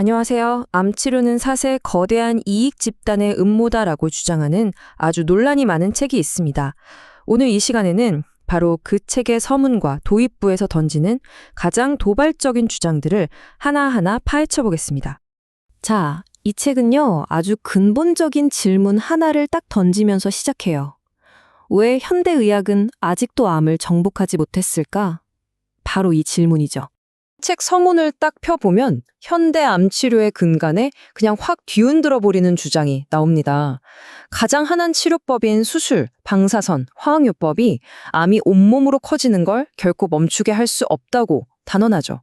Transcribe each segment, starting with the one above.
안녕하세요. 암 치료는 사세 거대한 이익 집단의 음모다라고 주장하는 아주 논란이 많은 책이 있습니다. 오늘 이 시간에는 바로 그 책의 서문과 도입부에서 던지는 가장 도발적인 주장들을 하나하나 파헤쳐 보겠습니다. 자, 이 책은요, 아주 근본적인 질문 하나를 딱 던지면서 시작해요. 왜 현대의학은 아직도 암을 정복하지 못했을까? 바로 이 질문이죠. 책 서문을 딱 펴보면 현대 암 치료의 근간에 그냥 확 뒤흔들어 버리는 주장이 나옵니다. 가장 흔한 치료법인 수술, 방사선, 화학요법이 암이 온몸으로 커지는 걸 결코 멈추게 할 수 없다고 단언하죠.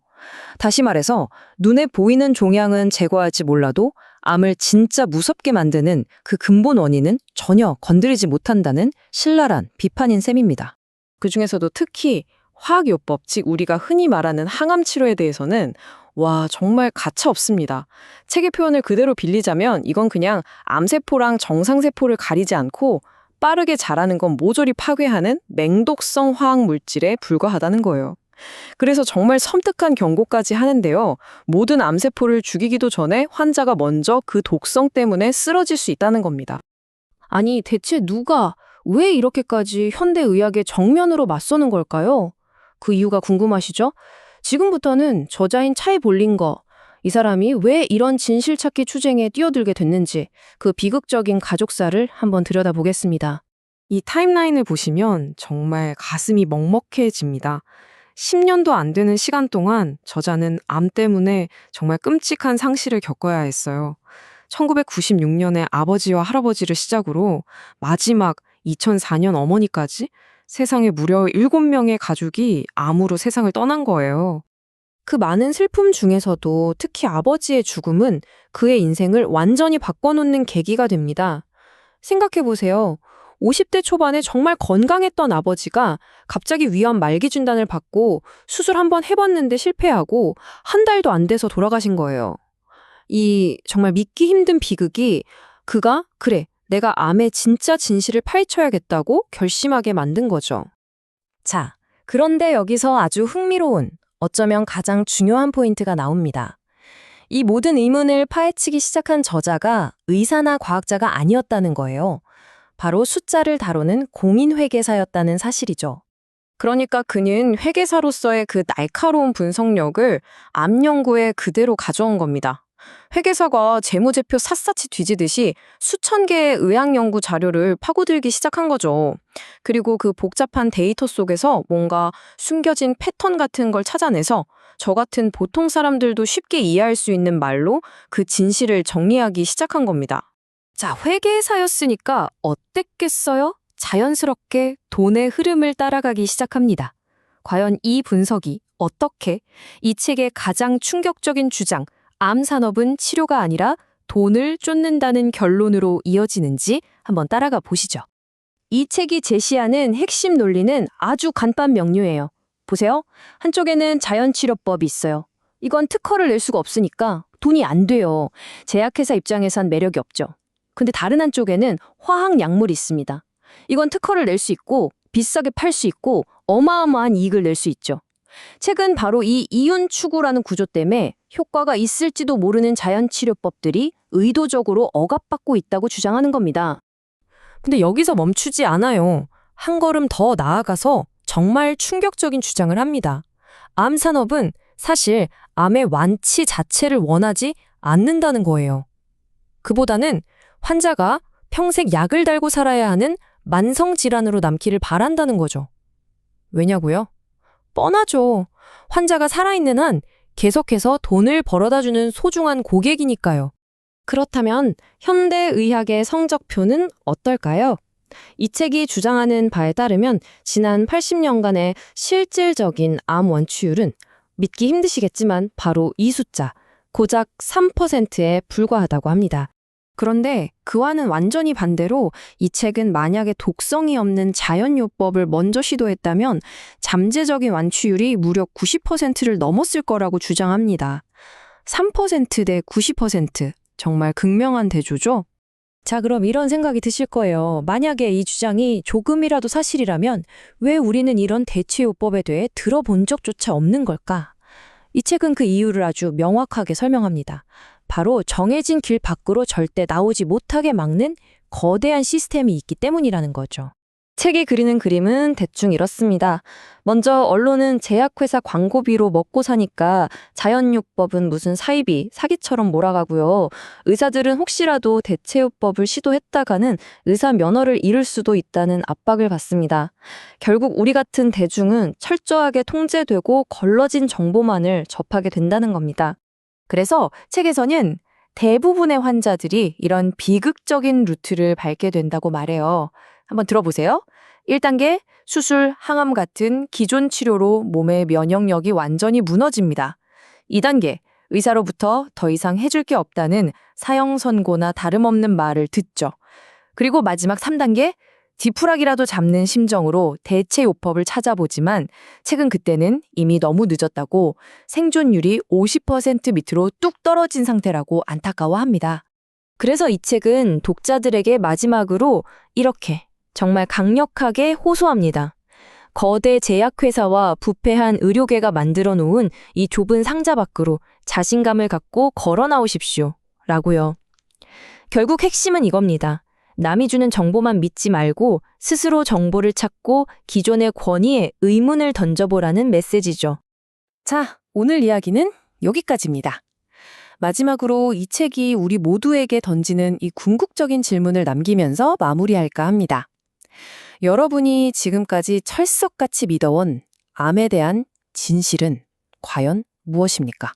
다시 말해서 눈에 보이는 종양은 제거할지 몰라도 암을 진짜 무섭게 만드는 그 근본 원인은 전혀 건드리지 못한다는 신랄한 비판인 셈입니다. 그중에서도 특히 화학요법, 즉 우리가 흔히 말하는 항암 치료에 대해서는 와, 정말 가차없습니다. 책의 표현을 그대로 빌리자면 이건 그냥 암세포랑 정상세포를 가리지 않고 빠르게 자라는 건 모조리 파괴하는 맹독성 화학물질에 불과하다는 거예요. 그래서 정말 섬뜩한 경고까지 하는데요. 모든 암세포를 죽이기도 전에 환자가 먼저 그 독성 때문에 쓰러질 수 있다는 겁니다. 아니, 대체 누가, 왜 이렇게까지 현대의학의 정면으로 맞서는 걸까요? 그 이유가 궁금하시죠? 지금부터는 저자인 차이 볼링거, 이 사람이 왜 이런 진실찾기 투쟁에 뛰어들게 됐는지 그 비극적인 가족사를 한번 들여다보겠습니다. 이 타임라인을 보시면 정말 가슴이 먹먹해집니다. 10년도 안 되는 시간 동안 저자는 암 때문에 정말 끔찍한 상실을 겪어야 했어요. 1996년에 아버지와 할아버지를 시작으로 마지막 2004년 어머니까지 세상에 무려 7명의 가족이 암으로 세상을 떠난 거예요. 그 많은 슬픔 중에서도 특히 아버지의 죽음은 그의 인생을 완전히 바꿔놓는 계기가 됩니다. 생각해보세요. 50대 초반에 정말 건강했던 아버지가 갑자기 위암 말기 진단을 받고 수술 한번 해봤는데 실패하고 한 달도 안 돼서 돌아가신 거예요. 이 정말 믿기 힘든 비극이 그가 그래, 내가 암의 진짜 진실을 파헤쳐야겠다고 결심하게 만든 거죠. 자, 그런데 여기서 아주 흥미로운, 어쩌면 가장 중요한 포인트가 나옵니다. 이 모든 의문을 파헤치기 시작한 저자가 의사나 과학자가 아니었다는 거예요. 바로 숫자를 다루는 공인회계사였다는 사실이죠. 그러니까 그는 회계사로서의 그 날카로운 분석력을 암 연구에 그대로 가져온 겁니다. 회계사가 재무제표 샅샅이 뒤지듯이 수천 개의 의학 연구 자료를 파고들기 시작한 거죠. 그리고 그 복잡한 데이터 속에서 뭔가 숨겨진 패턴 같은 걸 찾아내서 저 같은 보통 사람들도 쉽게 이해할 수 있는 말로 그 진실을 정리하기 시작한 겁니다. 자, 회계사였으니까 어땠겠어요? 자연스럽게 돈의 흐름을 따라가기 시작합니다. 과연 이 분석이 어떻게 이 책의 가장 충격적인 주장, 암 산업은 치료가 아니라 돈을 쫓는다는 결론으로 이어지는지 한번 따라가 보시죠. 이 책이 제시하는 핵심 논리는 아주 간단명료해요. 보세요. 한쪽에는 자연치료법이 있어요. 이건 특허를 낼 수가 없으니까 돈이 안 돼요. 제약회사 입장에선 매력이 없죠. 근데 다른 한쪽에는 화학약물이 있습니다. 이건 특허를 낼 수 있고 비싸게 팔 수 있고 어마어마한 이익을 낼 수 있죠. 책은 바로 이 이윤 추구라는 구조 때문에 효과가 있을지도 모르는 자연치료법들이 의도적으로 억압받고 있다고 주장하는 겁니다. 근데 여기서 멈추지 않아요. 한 걸음 더 나아가서 정말 충격적인 주장을 합니다. 암 산업은 사실 암의 완치 자체를 원하지 않는다는 거예요. 그보다는 환자가 평생 약을 달고 살아야 하는 만성질환으로 남기를 바란다는 거죠. 왜냐고요? 뻔하죠. 환자가 살아있는 한 계속해서 돈을 벌어다주는 소중한 고객이니까요. 그렇다면 현대의학의 성적표는 어떨까요? 이 책이 주장하는 바에 따르면 지난 80년간의 실질적인 암 원치율은 믿기 힘드시겠지만 바로 이 숫자, 고작 3%에 불과하다고 합니다. 그런데 그와는 완전히 반대로 이 책은 만약에 독성이 없는 자연요법을 먼저 시도했다면 잠재적인 완치율이 무려 90%를 넘었을 거라고 주장합니다. 3% 대 90%, 정말 극명한 대조죠? 자, 그럼 이런 생각이 드실 거예요. 만약에 이 주장이 조금이라도 사실이라면 왜 우리는 이런 대체요법에 대해 들어본 적조차 없는 걸까? 이 책은 그 이유를 아주 명확하게 설명합니다. 바로 정해진 길 밖으로 절대 나오지 못하게 막는 거대한 시스템이 있기 때문이라는 거죠. 책이 그리는 그림은 대충 이렇습니다. 먼저 언론은 제약회사 광고비로 먹고 사니까 자연요법은 무슨 사이비, 사기처럼 몰아가고요. 의사들은 혹시라도 대체요법을 시도했다가는 의사 면허를 잃을 수도 있다는 압박을 받습니다. 결국 우리 같은 대중은 철저하게 통제되고 걸러진 정보만을 접하게 된다는 겁니다. 그래서 책에서는 대부분의 환자들이 이런 비극적인 루트를 밟게 된다고 말해요. 한번 들어보세요. 1단계 수술, 항암 같은 기존 치료로 몸의 면역력이 완전히 무너집니다. 2단계 의사로부터 더 이상 해줄 게 없다는 사형 선고나 다름없는 말을 듣죠. 그리고 마지막 3단계 지푸라기라도 잡는 심정으로 대체 요법을 찾아보지만 책은 그때는 이미 너무 늦었다고 생존율이 50% 밑으로 뚝 떨어진 상태라고 안타까워합니다. 그래서 이 책은 독자들에게 마지막으로 이렇게 정말 강력하게 호소합니다. 거대 제약회사와 부패한 의료계가 만들어 놓은 이 좁은 상자 밖으로 자신감을 갖고 걸어 나오십시오. 라고요. 결국 핵심은 이겁니다. 남이 주는 정보만 믿지 말고 스스로 정보를 찾고 기존의 권위에 의문을 던져보라는 메시지죠. 자, 오늘 이야기는 여기까지입니다. 마지막으로 이 책이 우리 모두에게 던지는 이 궁극적인 질문을 남기면서 마무리할까 합니다. 여러분이 지금까지 철석같이 믿어온 암에 대한 진실은 과연 무엇입니까?